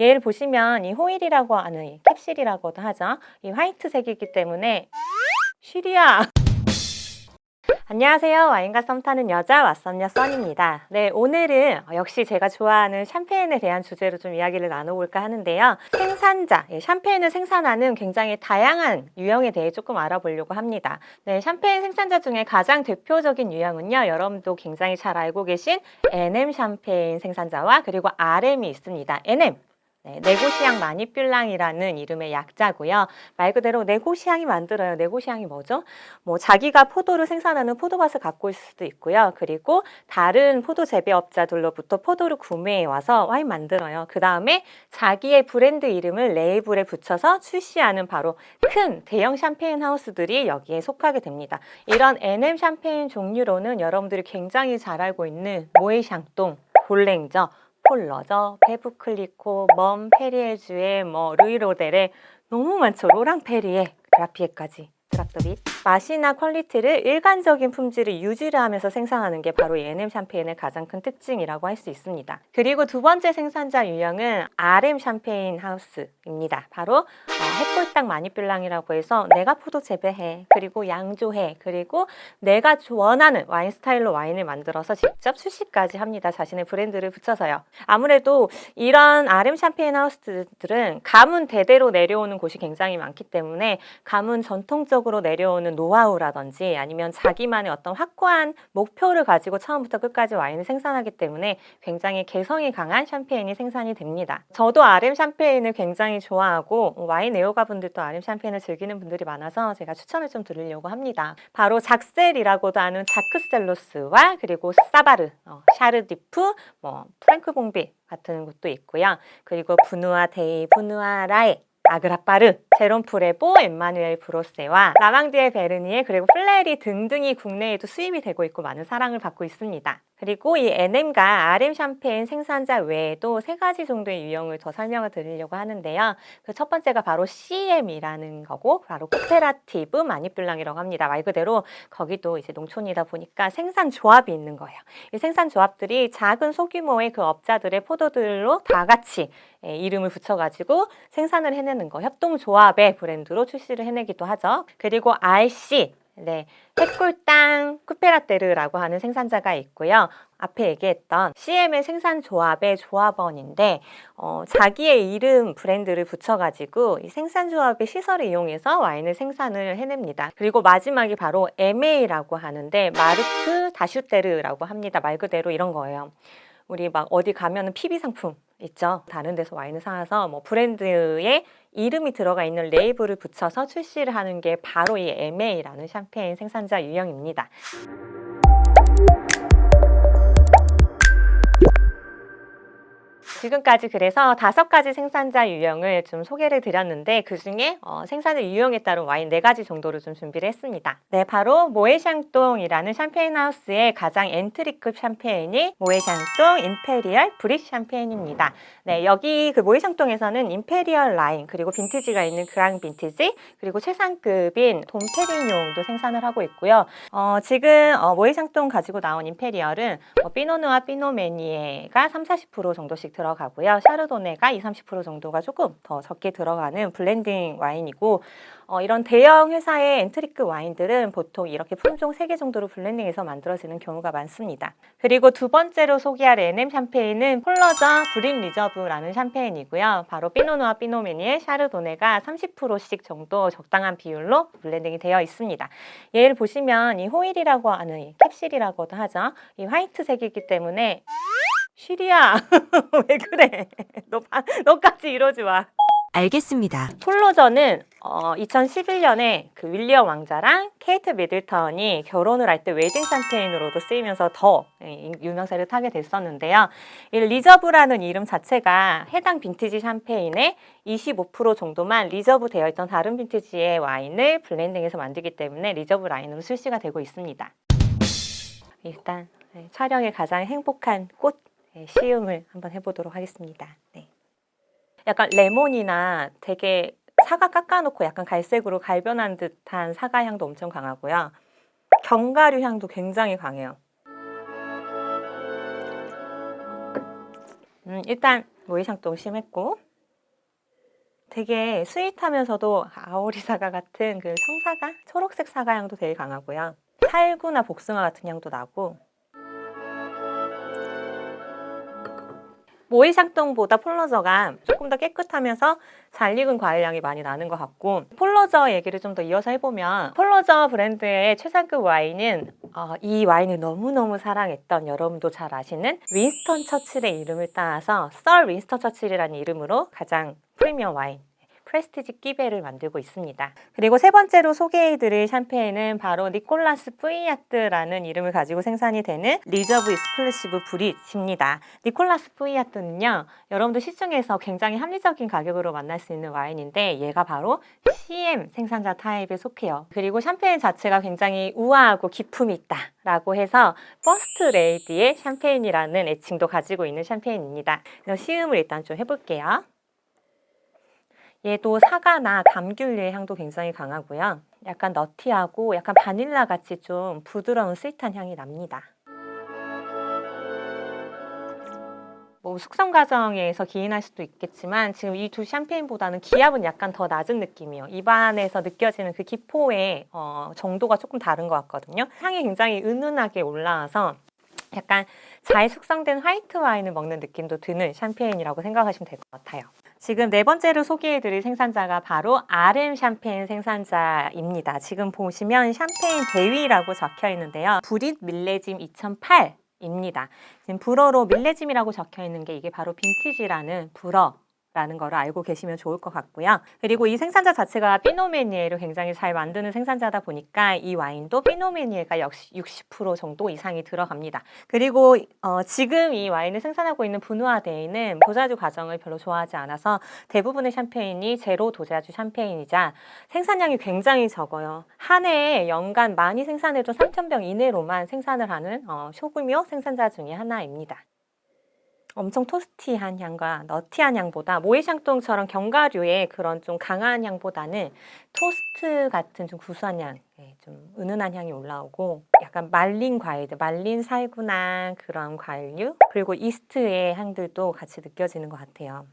얘를 보시면 이 호일이라고 하는 이 캡슐이라고도 하죠. 이 화이트색이기 때문에 쉬리야. 안녕하세요. 와인과 썸 타는 여자 왓썸녀 썬입니다. 네, 오늘은 역시 제가 좋아하는 샴페인에 대한 주제로 좀 이야기를 나눠볼까 하는데요. 생산자, 샴페인을 생산하는 굉장히 다양한 유형에 대해 조금 알아보려고 합니다. 네, 샴페인 생산자 중에 가장 대표적인 유형은요. 여러분도 굉장히 잘 알고 계신 NM 샴페인 생산자와 그리고 RM이 있습니다. NM. 네, 네고시앙 마니뷸랑이라는 이름의 약자고요. 말 그대로 네고시앙이 만들어요. 네고시앙이 뭐죠? 뭐 자기가 포도를 생산하는 포도밭을 갖고 있을 수도 있고요. 그리고 다른 포도 재배업자들로부터 포도를 구매해 와서 와인 만들어요. 그 다음에 자기의 브랜드 이름을 레이블에 붙여서 출시하는 바로 큰 대형 샴페인 하우스들이 여기에 속하게 됩니다. 이런 NM 샴페인 종류로는 여러분들이 굉장히 잘 알고 있는 모에샹똥, 볼랭저, 폴러저, 페브클리코, 멈, 페리에주에 루이로델에 너무 많죠. 로랑페리에, 드라피에까지. 드랍더빗. 맛이나 퀄리티를 일관적인 품질을 유지를 하면서 생산하는 게 바로 이 NM 샴페인의 가장 큰 특징이라고 할 수 있습니다. 그리고 두 번째 생산자 유형은 RM 샴페인 하우스입니다. 바로 핵골당 마니뷸랑이라고 해서 내가 포도 재배해, 그리고 양조해, 그리고 내가 원하는 와인 스타일로 와인을 만들어서 직접 출시까지 합니다. 자신의 브랜드를 붙여서요. 아무래도 이런 RM 샴페인 하우스들은 가문 대대로 내려오는 곳이 굉장히 많기 때문에 가문 전통적으로 내려오는 노하우라든지 아니면 자기만의 어떤 확고한 목표를 가지고 처음부터 끝까지 와인을 생산하기 때문에 굉장히 개성이 강한 샴페인이 생산이 됩니다. 저도 RM 샴페인을 굉장히 좋아하고 와인 애호가 분들도 RM 샴페인을 즐기는 분들이 많아서 제가 추천을 좀 드리려고 합니다. 바로 작셀이라고도 하는 자크셀로스와 그리고 사바르, 샤르디프, 프랭크 봉비 같은 것도 있고요. 그리고 부누아 데이, 부누아 라에, 아그라파르, 제롬 프레보, 엠마누엘 브로세와 라망디엘 베르니에 그리고 플레리 등등이 국내에도 수입이 되고 있고 많은 사랑을 받고 있습니다. 그리고 이 NM과 RM 샴페인 생산자 외에도 세 가지 정도의 유형을 더 설명을 드리려고 하는데요. 그 첫 번째가 바로 CM이라는 거고 바로 코페라티브 마니뷸랑이라고 합니다. 말 그대로 거기도 이제 농촌이다 보니까 생산 조합이 있는 거예요. 이 생산 조합들이 작은 소규모의 그 업자들의 포도들로 다 같이 이름을 붙여가지고 생산을 해내는 거, 협동조합의 브랜드로 출시를 해내기도 하죠. 그리고 RC, 네, 핵골당 쿠페라테르라고 하는 생산자가 있고요. 앞에 얘기했던 CM의 생산조합의 조합원인데 자기의 이름 브랜드를 붙여가지고 이 생산조합의 시설을 이용해서 와인을 생산을 해냅니다. 그리고 마지막이 바로 MA라고 하는데 마르크 다슈테르라고 합니다. 말 그대로 이런 거예요. 우리 막 어디 가면은 PB 상품 있죠. 다른 데서 와인을 사와서 브랜드에 이름이 들어가 있는 레이블을 붙여서 출시를 하는 게 바로 이 MA라는 샴페인 생산자 유형입니다. 지금까지 그래서 5가지 생산자 유형을 좀 소개를 드렸는데 그중에 생산자 유형에 따른 와인 4가지 정도를 좀 준비를 했습니다. 네, 바로 모에샹똥이라는 샴페인 하우스의 가장 엔트리급 샴페인이 모에샹똥 임페리얼 브릿 샴페인입니다. 네, 여기 그 모에샹똥에서는 임페리얼 라인 그리고 빈티지가 있는 그랑 빈티지 그리고 최상급인 돔페리뇽도 생산을 하고 있고요. 지금 모에샹똥 가지고 나온 임페리얼은 피노누아 피노메니에가 30-40% 정도씩 들어가고요. 샤르도네가 20-30% 정도가 조금 더 적게 들어가는 블렌딩 와인이고 이런 대형 회사의 엔트리급 와인들은 보통 이렇게 품종 3개 정도로 블렌딩해서 만들어지는 경우가 많습니다. 그리고 두 번째로 소개할 NM 샴페인은 폴러저 브림 리저브라는 샴페인이고요. 바로 피노누아 피노메니에 샤르도네가 30%씩 정도 적당한 비율로 블렌딩이 되어 있습니다. 얘를 보시면 이 호일이라고 하는 이 캡슐이라고도 하죠. 이 화이트색이기 때문에 쉬리야. 왜 그래? 너까지 이러지 마. 알겠습니다. 폴로저는 2011년에 그 윌리엄 왕자랑 케이트 미들턴이 결혼을 할 때 웨딩 샴페인으로도 쓰이면서 더 유명세를 타게 됐었는데요. 이 리저브라는 이름 자체가 해당 빈티지 샴페인의 25% 정도만 리저브 되어 있던 다른 빈티지의 와인을 블렌딩해서 만들기 때문에 리저브 라인으로 출시가 되고 있습니다. 일단 촬영의 가장 행복한 꽃 시음을 한번 해보도록 하겠습니다. 네. 약간 레몬이나 되게 사과 깎아놓고 약간 갈색으로 갈변한 듯한 사과 향도 엄청 강하고요. 견과류 향도 굉장히 강해요. 일단 모이샹동 심했고, 되게 스윗하면서도 아오리 사과 같은 그 청사과? 초록색 사과 향도 되게 강하고요. 살구나 복숭아 같은 향도 나고, 모이샹동보다 폴러저가 조금 더 깨끗하면서 잘 익은 과일향이 많이 나는 것 같고, 폴러저 얘기를 좀 더 이어서 해보면, 폴러저 브랜드의 최상급 와인은 이 와인을 너무너무 사랑했던, 여러분도 잘 아시는 윈스턴 처칠의 이름을 따서 썰 윈스턴 처칠이라는 이름으로 가장 프리미엄 와인, 프레스티지 끼베를 만들고 있습니다. 그리고 세 번째로 소개해드릴 샴페인은 바로 니콜라스 뿌이야트라는 이름을 가지고 생산이 되는 리저브 익스클루시브 브릿입니다. 니콜라스 뿌이야트는요, 여러분들 시중에서 굉장히 합리적인 가격으로 만날 수 있는 와인인데, 얘가 바로 CM 생산자 타입에 속해요. 그리고 샴페인 자체가 굉장히 우아하고 기품이 있다 라고 해서 퍼스트 레이디의 샴페인이라는 애칭도 가지고 있는 샴페인입니다. 그래서 시음을 일단 좀 해볼게요. 얘도 사과나 감귤류의 향도 굉장히 강하고요. 약간 너티하고 약간 바닐라 같이 좀 부드러운 스윗한 향이 납니다. 뭐 숙성 과정에서 기인할 수도 있겠지만 지금 이 두 샴페인보다는 기압은 약간 더 낮은 느낌이에요. 입안에서 느껴지는 그 기포의 정도가 조금 다른 것 같거든요. 향이 굉장히 은은하게 올라와서 약간 잘 숙성된 화이트 와인을 먹는 느낌도 드는 샴페인이라고 생각하시면 될 것 같아요. 지금 네 번째로 소개해드릴 생산자가 바로 RM 샴페인 생산자입니다. 지금 보시면 샴페인 대위라고 적혀 있는데요. 브릿 밀레짐 2008입니다. 지금 불어로 밀레짐이라고 적혀 있는 게 이게 바로 빈티지라는 불어라는 거를 알고 계시면 좋을 것 같고요. 그리고 이 생산자 자체가 피노메니에를 굉장히 잘 만드는 생산자다 보니까 이 와인도 피노메니에가 역시 60% 정도 이상이 들어갑니다. 그리고 지금 이 와인을 생산하고 있는 부누아데이는 도자주 과정을 별로 좋아하지 않아서 대부분의 샴페인이 제로 도자주 샴페인이자 생산량이 굉장히 적어요. 한 해에 연간 많이 생산해도 3,000병 이내로만 생산을 하는 소규모 생산자 중에 하나입니다. 엄청 토스티한 향과 너티한 향보다 모이샹똥처럼 견과류의 그런 좀 강한 향보다는 토스트 같은 좀 구수한 향, 좀 은은한 향이 올라오고 약간 말린 과일들, 말린 살구나 그런 과일류 그리고 이스트의 향들도 같이 느껴지는 것 같아요.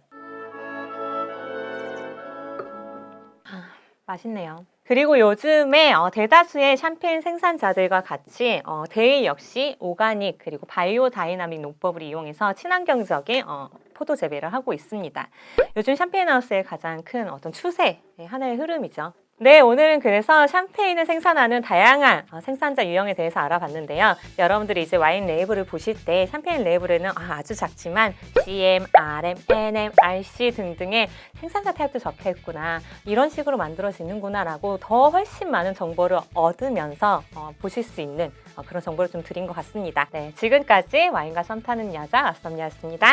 맛있네요. 그리고 요즘에 대다수의 샴페인 생산자들과 같이 데이 역시 오가닉 그리고 바이오 다이나믹 농법을 이용해서 친환경적인 포도 재배를 하고 있습니다. 요즘 샴페인 하우스의 가장 큰 어떤 추세, 하나의 흐름이죠. 네, 오늘은 그래서 샴페인을 생산하는 다양한 생산자 유형에 대해서 알아봤는데요. 여러분들이 이제 와인 레이블을 보실 때 샴페인 레이블에는 아주 작지만 CM, RM, NM, RC 등등의 생산자 타입도 적혀 있구나. 이런 식으로 만들어지는구나 라고 더 훨씬 많은 정보를 얻으면서 보실 수 있는 그런 정보를 좀 드린 것 같습니다. 네, 지금까지 와인과 썸 타는 여자 왓썸녀였습니다.